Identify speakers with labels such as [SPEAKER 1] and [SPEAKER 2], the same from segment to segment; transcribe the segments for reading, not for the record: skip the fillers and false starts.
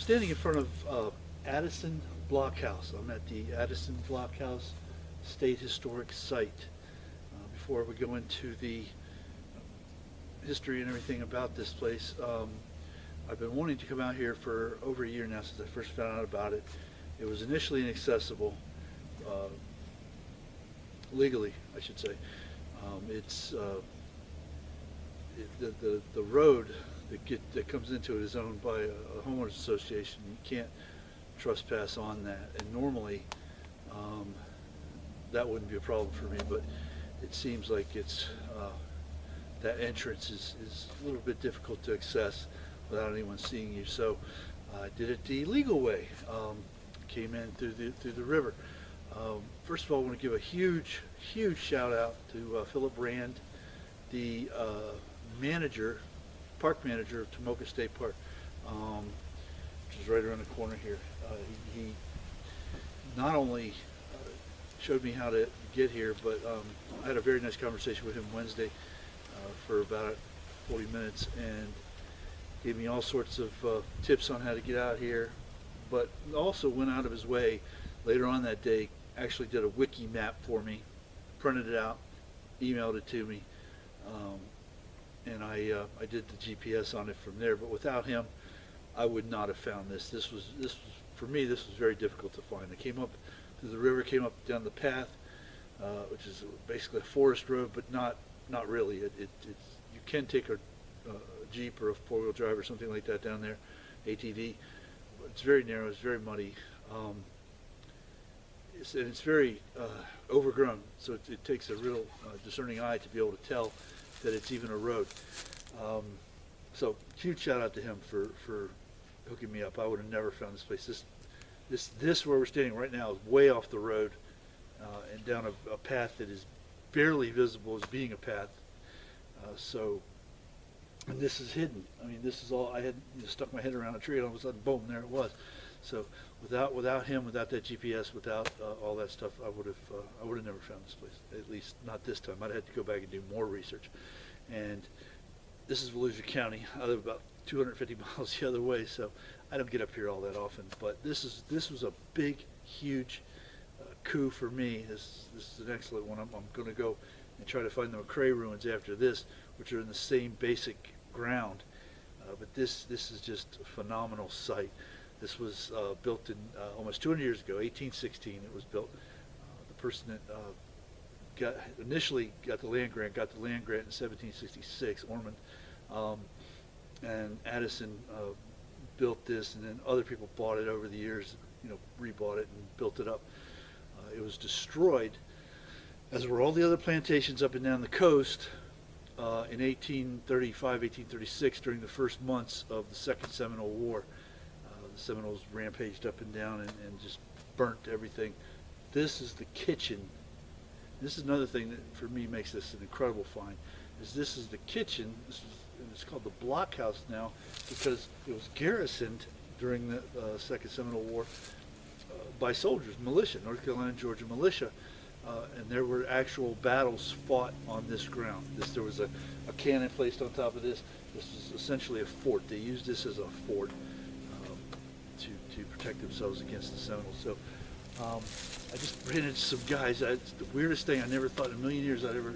[SPEAKER 1] standing in front of Addison Blockhouse. I'm at the Addison Blockhouse State Historic Site. Before we go into the history and everything about this place, I've been wanting to come out here for over a year now since I first found out about it. It was initially inaccessible, legally, I should say. The road that comes into it is owned by a homeowners association. You can't trespass on that, and normally that wouldn't be a problem for me, but it seems like it's that entrance is a little bit difficult to access without anyone seeing you. So I did it the legal way. Came in through the river. First of all, I want to give a huge shout out to Philip Rand, the park manager of Tomoka State Park, which is right around the corner here. He not only showed me how to get here, but I had a very nice conversation with him Wednesday for about 40 minutes, and gave me all sorts of tips on how to get out here, but also went out of his way later on that day, actually did a wiki map for me, printed it out, emailed it to me, and I did the GPS on it from there. But without him, I would not have found this. This was for me, this was very difficult to find. I came up through the river, came up down the path, which is basically a forest road, but not really. You can take a Jeep or a four-wheel drive or something like that down there, ATV. It's very narrow, it's very muddy, and it's very overgrown, so it takes a real discerning eye to be able to tell that it's even a road. So huge shout out to him for hooking me up. I would have never found this place. This where we're standing right now is way off the road, and down a path that is barely visible as being a path. And this is hidden. I mean, this is all I had. Stuck my head around a tree, and all of a sudden, boom, there it was. So without him, without that GPS, without all that stuff, I would have never found this place. At least not this time. I'd have to go back and do more research. And this is Volusia County. I live about 250 miles the other way, so I don't get up here all that often. But this was a big, huge coup for me. This is an excellent one. I'm going to go and try to find the McCrae ruins after this, which are in the same basic ground. But this is just a phenomenal site. This was built in almost 200 years ago, 1816. It was built. The person that initially got the land grant in 1766, Ormond, and Addison built this, and then other people bought it over the years, rebought it and built it up. It was destroyed, as were all the other plantations up and down the coast, in 1835, 1836, during the first months of the Second Seminole War. The Seminoles rampaged up and down and just burnt everything. This is the kitchen. This is another thing that for me makes this an incredible find, is this is the kitchen. It's called the Blockhouse now because it was garrisoned during the Second Seminole War by soldiers, militia, North Carolina and Georgia militia. And there were actual battles fought on this ground. There was a cannon placed on top of this. This was essentially a fort. They used this as a fort to protect themselves against the Seminoles. So I just ran into some guys. It's the weirdest thing. I never thought in a million years I'd ever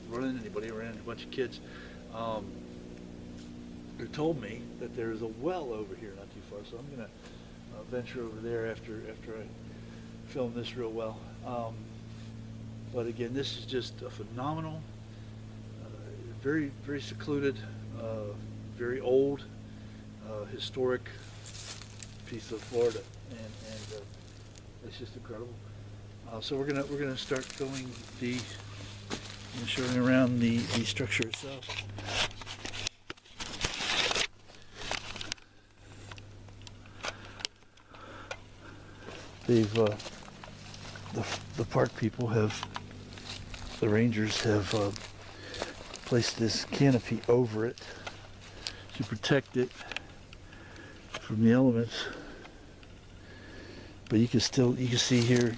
[SPEAKER 1] run into anybody. I ran into a bunch of kids who told me that there is a well over here not too far. So I'm going to venture over there after I film this real well. But again, this is just a phenomenal, very, very secluded, very old, historic piece of Florida, and it's just incredible. So we're gonna start going showing around the structure itself. They've the park people the rangers have placed this canopy over it to protect it from the elements. But you can see here,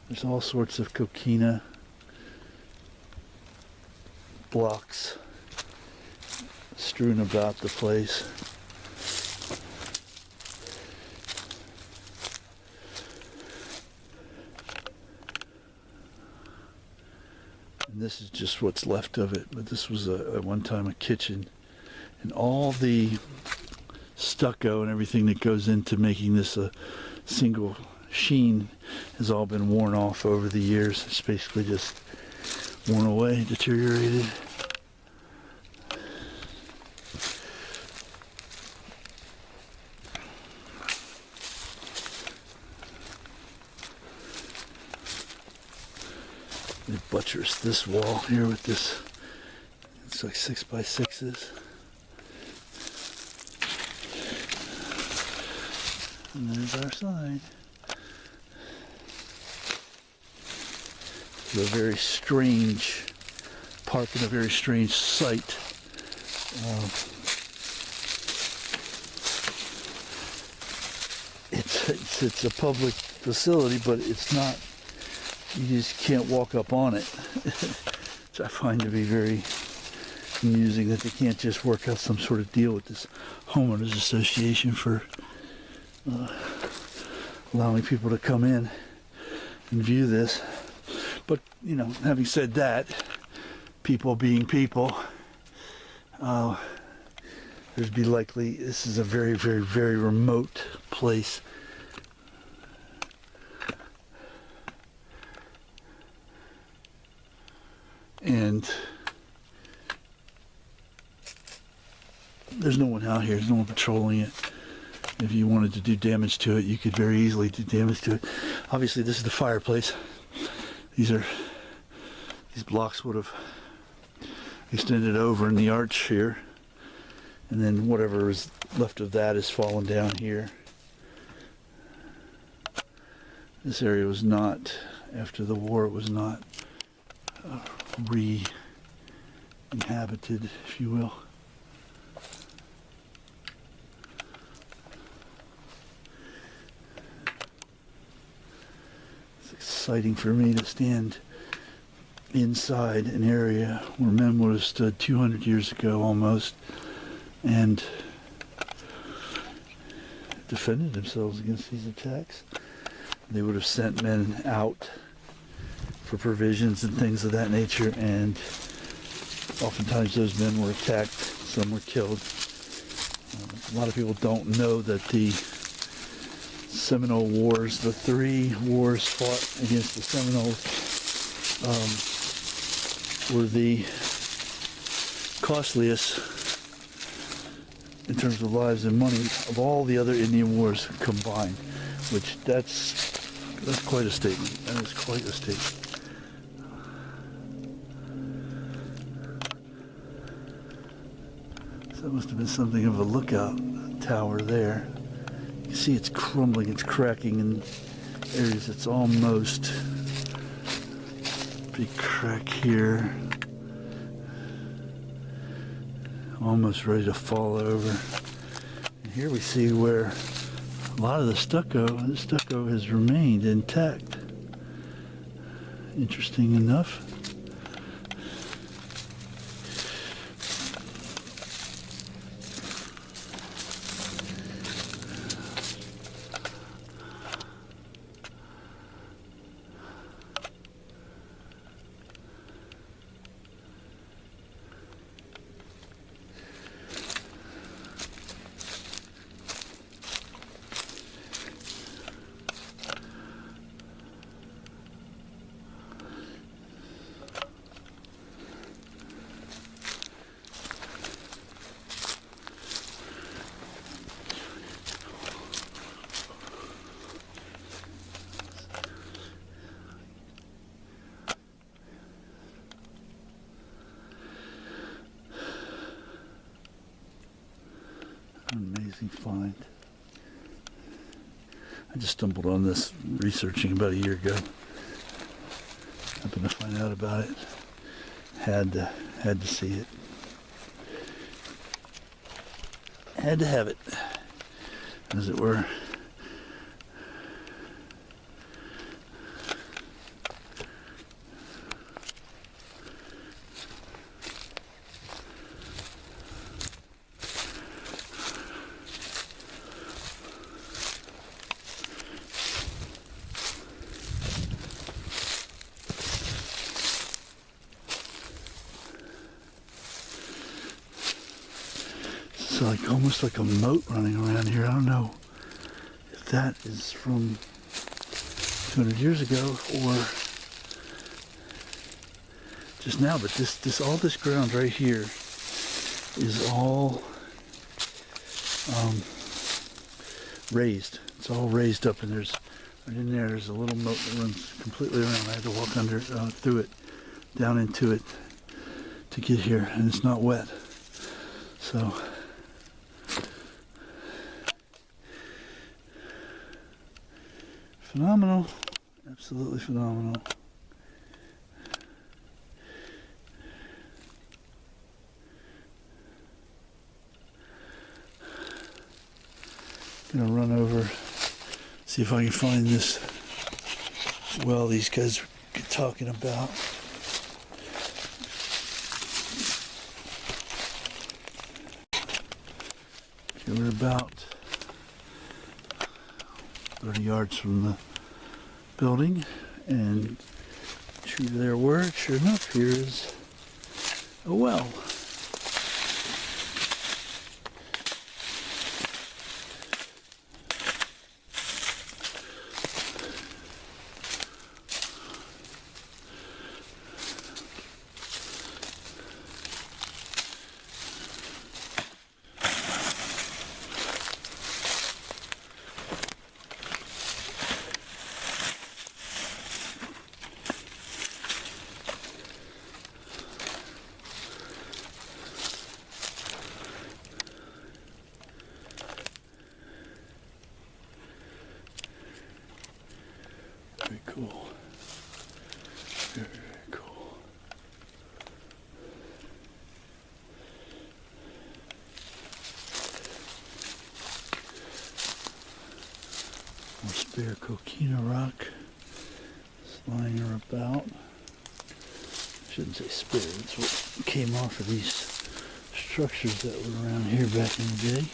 [SPEAKER 1] there's all sorts of coquina blocks strewn about the place. And this is just what's left of it. But this was at one time a kitchen. And all the stucco and everything that goes into making this a single sheen has all been worn off over the years. It's basically just worn away, deteriorated. They buttressed this wall here with this, it's like 6x6s. And there's our sign. It's a very strange park and a very strange site. It's a public facility, but it's not. You just can't walk up on it, which I find to be very amusing, that they can't just work out some sort of deal with this homeowners association for allowing people to come in and view this. But, you know, having said that, people being people, there'd be likely, this is a very, very, very remote place. And there's no one out here, there's no one patrolling it. If you wanted to do damage to it, you could very easily do damage to it. Obviously, this is the fireplace. These blocks would have extended over in the arch here. And then whatever is left of that is fallen down here. This area was not, after the war, it was not re-inhabited, if you will. It's exciting for me to stand inside an area where men would have stood 200 years ago almost and defended themselves against these attacks. They would have sent men out for provisions and things of that nature, and oftentimes those men were attacked, some were killed. A lot of people don't know that the Seminole Wars, the 3 wars fought against the Seminoles, were the costliest in terms of lives and money of all the other Indian wars combined, which that's quite a statement. That is quite a statement. So that must have been something of a lookout tower there. You can see it's crumbling, it's cracking in areas. It's almost big crack here. Almost ready to fall over. And here we see where a lot of the stucco has remained intact. Interesting enough. Amazing find. I just stumbled on this researching about a year ago. Happened to find out about it. Had to see it. Had to have it, as it were. like almost like a moat running around here. I don't know if that is from 200 years ago or just now, but all this ground right here is all raised. It's all raised up, and there's right in there's a little moat that runs completely around. I had to walk under through it, down into it to get here, and it's not wet. So phenomenal, absolutely phenomenal. Gonna run over, see if I can find this well these guys were talking about. Okay, we're about 30 yards from the building, and true to their word, sure enough, here is a well. Very cool. Very, very cool. More spare coquina rock lying about. I shouldn't say spare, it's what came off of these structures that were around here back in the day.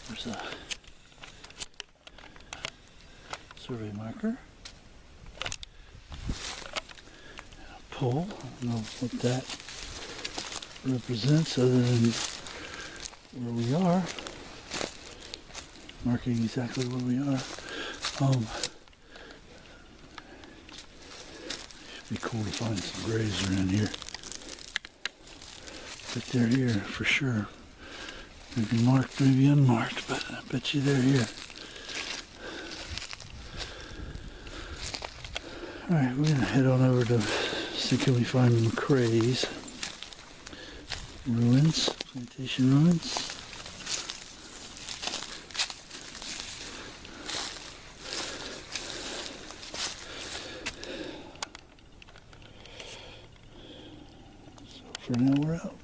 [SPEAKER 1] There's a survey marker, a pole. I don't know what that represents other than where we are, marking exactly where we are. Should be cool to find some graves around here, but they're here for sure. Maybe marked, maybe unmarked, but I bet you they're here. Alright, we're going to head on over to see can we find McCrae's ruins, plantation ruins. So for now we're out.